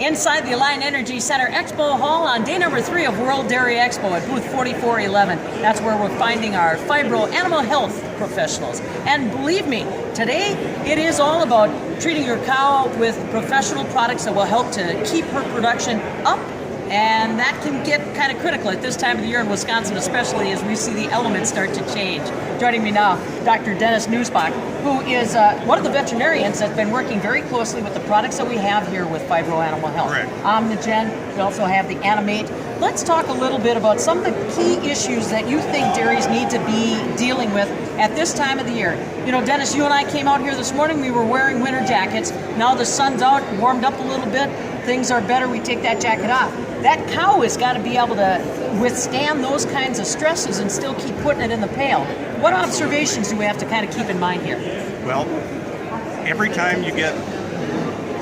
inside the Alliant Energy Center Expo Hall on day number 3 of World Dairy Expo at booth 4411. That's where we're finding our fibro animal health professionals. And believe me, today it is all about treating your cow with professional products that will help to keep her production up. And that can get kind of critical at this time of the year in Wisconsin, especially as we see the elements start to change. Joining me now, Dr. Dennis Nuzback, who is one of the veterinarians that's been working very closely with the products that we have here with Fibro Animal Health. Correct. OmniGen, we also have the Animate. Let's talk a little bit about some of the key issues that you think dairies need to be dealing with at this time of the year. You know, Dennis, you and I came out here this morning, we were wearing winter jackets. Now the sun's out, warmed up a little bit, things are better, we take that jacket off. That cow has got to be able to withstand those kinds of stresses and still keep putting it in the pail. What observations do we have to kind of keep in mind here? Well, every time you get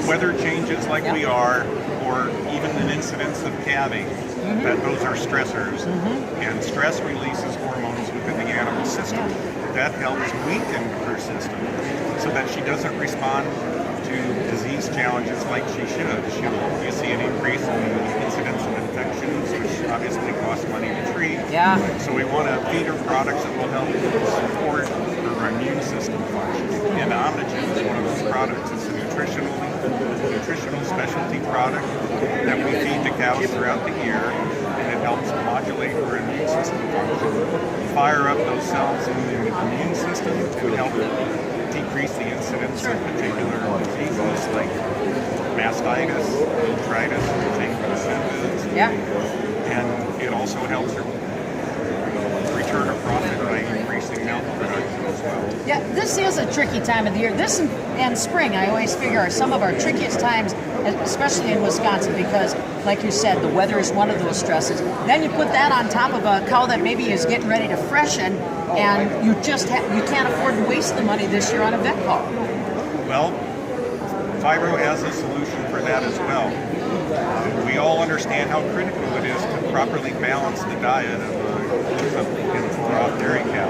weather changes like we are, or even an incidence of calving, that those are stressors, and stress releases hormones within the animal system. That helps weaken her system so that she doesn't respond to disease challenges like she should. You see an increase in the incidence of infections, which obviously cost money to treat. Yeah. So we want to feed her products that will help support her immune system function. And OmniGen is one of those products. It's a nutritional specialty product that we feed to cows throughout the year, and it helps modulate her immune system function, fire up those cells in the immune system to help decrease the incidence of particular diseases like mastitis, arthritis, retained. Yeah. And it also helps her return her profit by increasing milk production as well. Yeah, this is a tricky time of the year. This and spring, I always figure, are some of our trickiest times, especially in Wisconsin, because, like you said, the weather is one of those stresses. Then you put that on top of a cow that maybe is getting ready to freshen, and you just you can't afford to waste the money this year on a vet call. Well, Fibro has a solution for that as well. We all understand how critical it is to properly balance the diet of a raw dairy cow.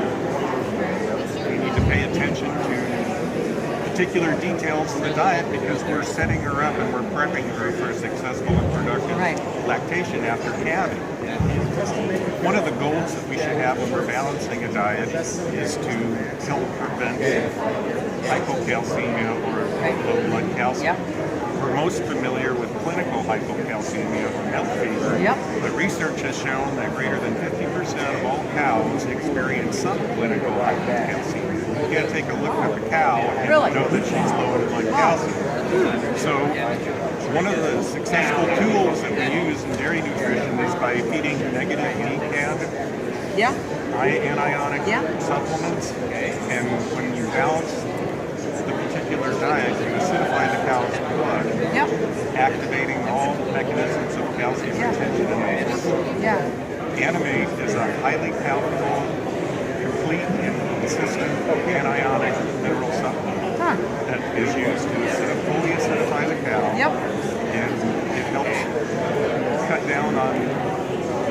We need to pay attention to particular details of the diet because we're setting her up and we're prepping her for successful and productive lactation after calving. One of the goals that we should have when we're balancing a diet is to help prevent hypocalcemia or low blood calcium. We're most familiar with clinical hypocalcemia or milk fever, but research has shown that greater than 50% of all cows experience some clinical hypocalcemia. You gotta take a look at the cow and know that she's low in blood calcium. So one of the successful tools that we use in dairy nutrition is by feeding negative decaf, anionic supplements, and when you balance the particular diet, you acidify the cow's blood, activating all the mechanisms of calcium retention in the system. Animate is a highly palatable, complete and consistent anionic mineral supplement that is used to fully acidify the cow, and it helps cut down on,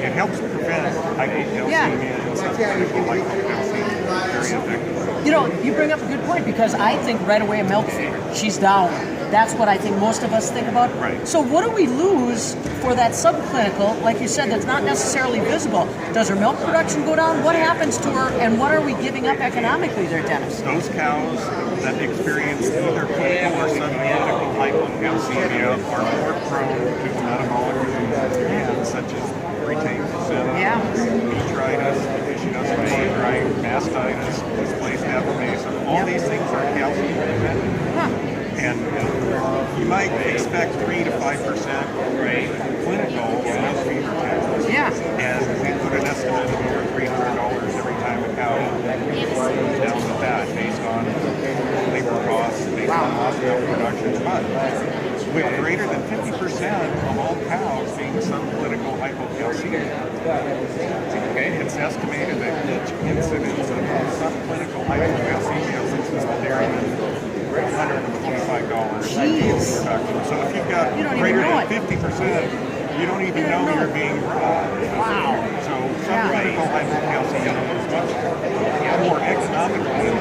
it helps prevent hypocalcemia and subclinical hypocalcemia very effectively. You know, you bring up a good point because I think right away a milk fever. She's down. That's what I think most of us think about. Right. So what do we lose for that subclinical, like you said, that's not necessarily visible? Does her milk production go down? What happens to her, and what are we giving up economically there, Dennis? Those cows that experience either clinical or subclinical hypocalcemia are more prone to metabolic diseases, such as retained placenta, arthritis, she doesn't age right, mastitis, displaced application. All these things are calcium dependent. And you might expect 3 to 5% clinical milk fever tests. And we put an estimate of over $300 every time a cow goes down with that, based on labor costs, based on milk production. But with greater than 50% of all cows being subclinical hypocalcemia, it's estimated that each incidence of subclinical hypocalcemia loses the dairyman $125. Jeez. So if you've got greater than 50%, you don't even know you're being robbed. Wow. So subclinical hypocalcemia is much more economically.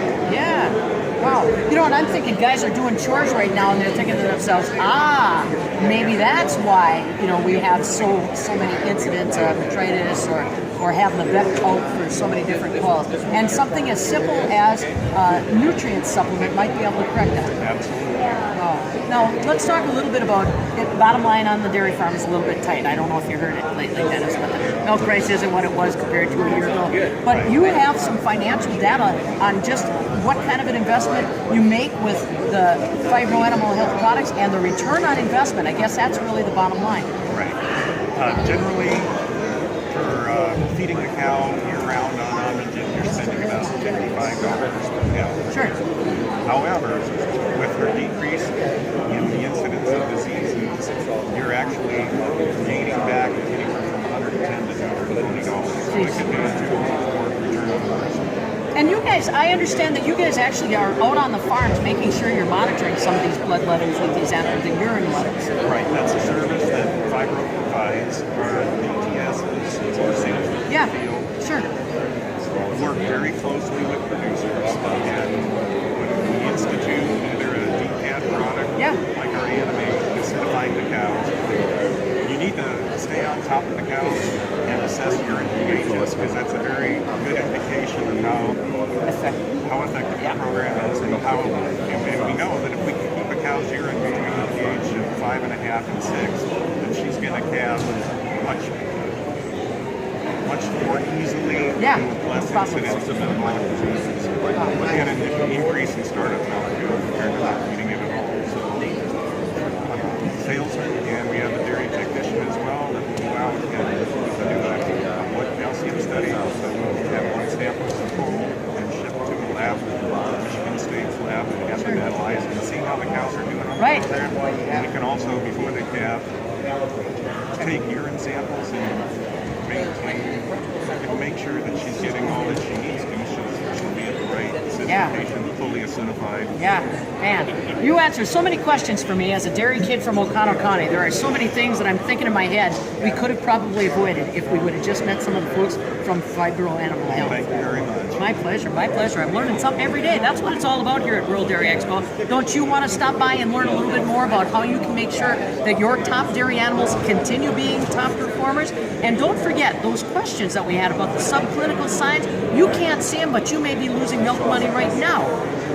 Wow. You know what I'm thinking? Guys are doing chores right now, and they're thinking to themselves, maybe that's why, you know, we have so many incidents of arthritis or having the vet out for so many different calls. And something as simple as nutrient supplement might be able to correct that. Absolutely. Now, let's talk a little bit about it. Bottom line on the dairy farm is a little bit tight. I don't know if you heard it lately, Dennis, but the milk price isn't what it was compared to a year ago. But you have some financial data on just what kind of an investment you make with the Fibro Animal Health products and the return on investment. I guess that's really the bottom line. Right. Generally, for feeding the cow year-round on OmniGen, you're spending about $55 per cow. Sure. However, with her decrease in the incidence of diseases, you're actually gaining back anywhere from $110 to $220. So it can be a 2 to 4 return on investment. And you guys, I understand that you guys actually are out on the farms making sure you're monitoring some of these blood levels with these animals, the urine levels. Right, that's a service that Fibro provides, or BTSs, or sales in the field. Sure. We work very closely with producers, and when we institute either a DCAT product, like our Animate, acidifying the cows, you need to stay on top of the cows and assess urine pHs, because that's a very good indication of how effective the program is, and and we know that if we can keep a cow's urine between the pH of 5.5 and 6, then she's going to calve much more easily with less incidence of metabolic diseases, and an increase in startup milk compared to not feeding it at all. So, salesman, and we have a dairy technician as well that will go out and do a blood calcium study. So we'll have blood samples pulled and shipped to a lab, Michigan State's lab, and have them analyzed and see how the cows are doing on the program. And we can also, before they calve, take urine samples and make sure that she's getting all that she needs to. She'll be at the right acidification, fully acidified. Yeah, man. You answered so many questions for me as a dairy kid from Oconto County. There are so many things that I'm thinking in my head we could have probably avoided if we would have just met some of the folks from Fibro Animal Health. Thank you very much. My pleasure, my pleasure. I'm learning something every day. That's what it's all about here at World Dairy Expo. Don't you want to stop by and learn a little bit more about how you can make sure that your top dairy animals continue being top performers? And don't forget those questions that we had about the subclinical signs. You can't see them, but you may be losing milk money right now.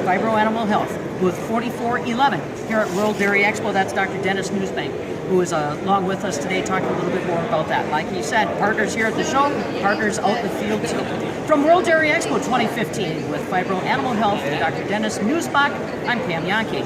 Fibro Animal Health, booth 4411 here at World Dairy Expo. That's Dr. Dennis Nuzback, who is along with us today talking a little bit more about that. Like he said, partners here at the show, partners out in the field too. From World Dairy Expo 2015 with Fibro Animal Health, Dr. Dennis Nuzback, I'm Pam Yankee.